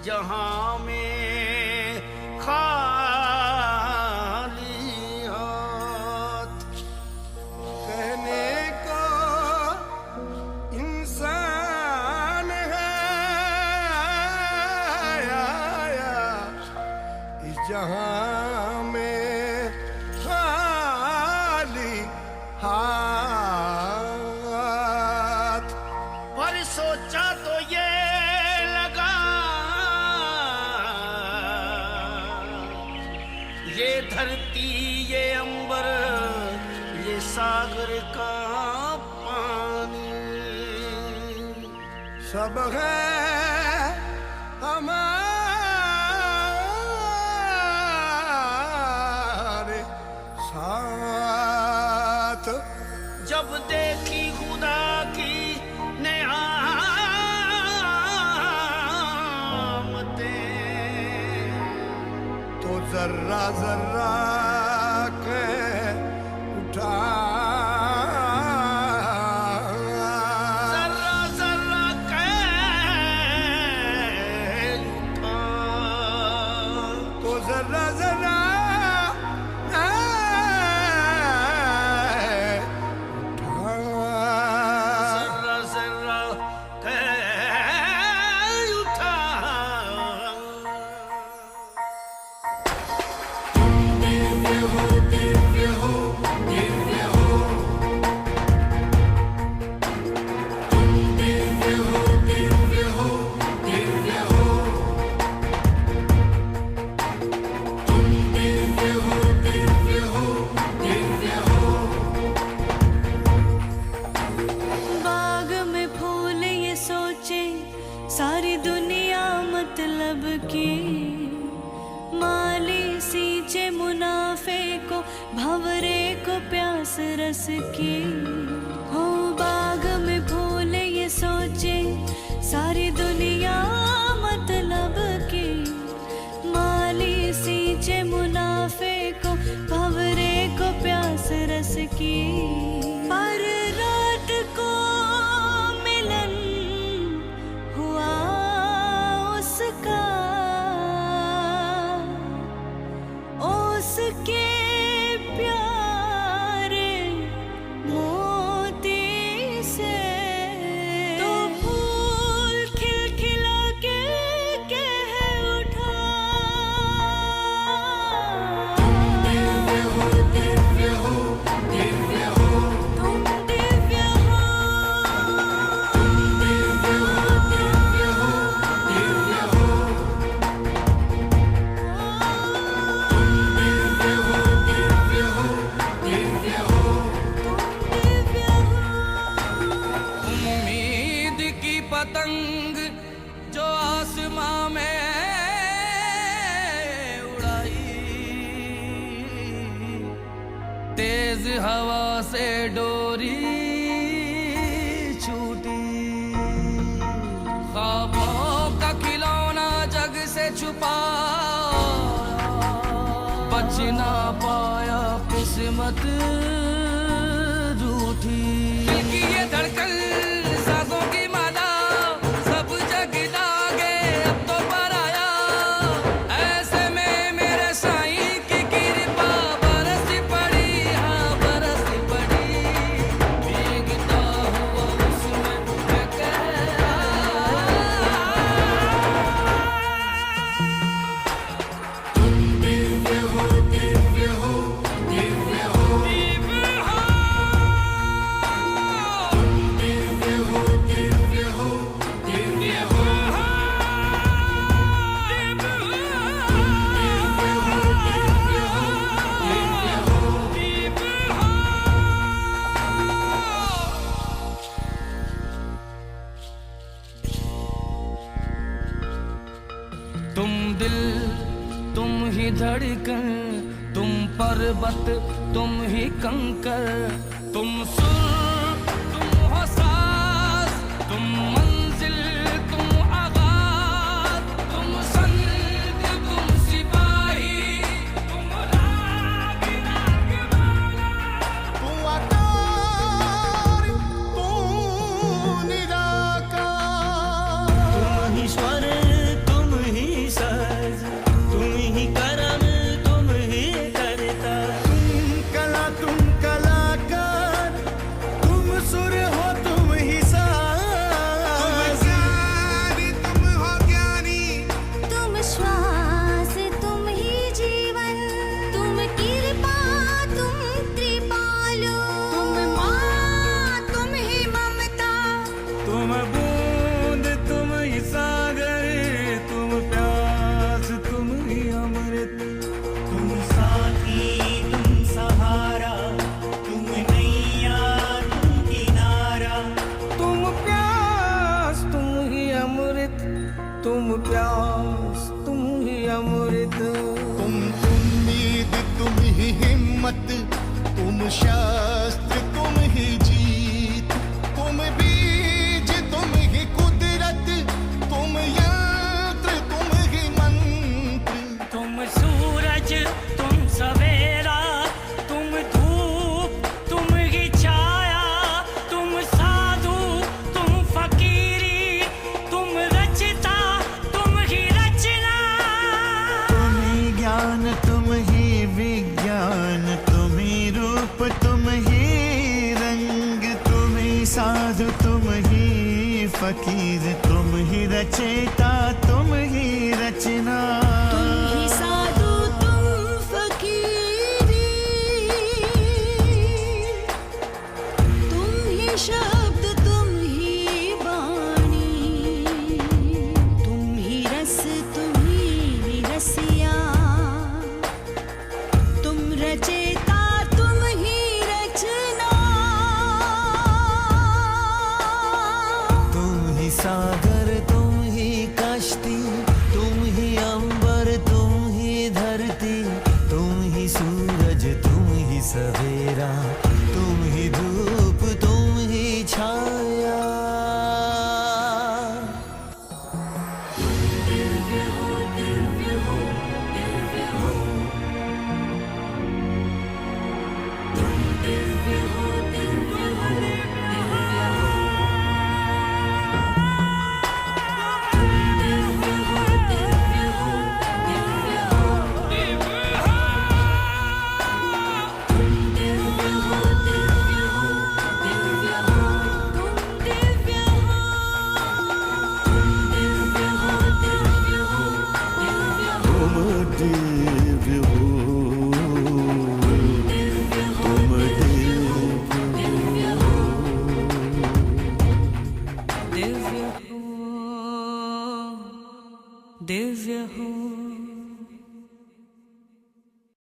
जहां में खाली हाथ कहने को इंसान है इस जहां में खाली हाथ। पर सोचा तो ये लगा ये धरती ये अंबर ये सागर का पानी सब है हमारे साथ। जब देखी खुदा की नेआमतें तो जर्रा जर्रा के उठा जर्रा जर्रा के उठा तो जर्रा जर्रा सारी दुनिया मतलब की माली सींचे मुनाफे को भंवरे को प्यास रस की हो बाग में फूल ये सोचे सारी दुनिया मतलब की माली सींचे मुनाफे को भंवरे को प्यास रस की। पर रात को उसके प्यारे मोती से तो फूल खिलखिला के कह उठा तुम दिव्य हो दिव्य हो दिव्य हो तुम दिव्य हो तुम दिव्य हो दिव्य हो दिव्य हो पतंग जो आसमां में उड़ाई तेज हवा से डोरी छूटी ख्वाबों का खिलौना जग से छुपा बच ना पाया किस्मत रूठी ये धड़कन सांसों की तुम दिल तुम ही धड़कन तुम पर्वत तुम ही कंकर तुम सुर तुम हो साज तुम मंजिल तुम आगाज तुम संत तुम सिपाही तुम रागवाला तू आकार तू निराकार तुम ही स्वर तुम ही साधु तुम ही फकीर, तुम ही रचयिता तुम ही रचना। तुम ही साधु तुम फकीरी, तुम ही शब्द तुम ही वाणी, तुम ही रस तुम ही रसिया, तुम रचयिता तुम ही रचना। तुम ही सागर तुम ही कश्ती, तुम ही अंबर तुम ही धरती, तुम ही सूरज तुम ही सवेरा, तुम ही धूप तुम ही छाया। दिव्य हो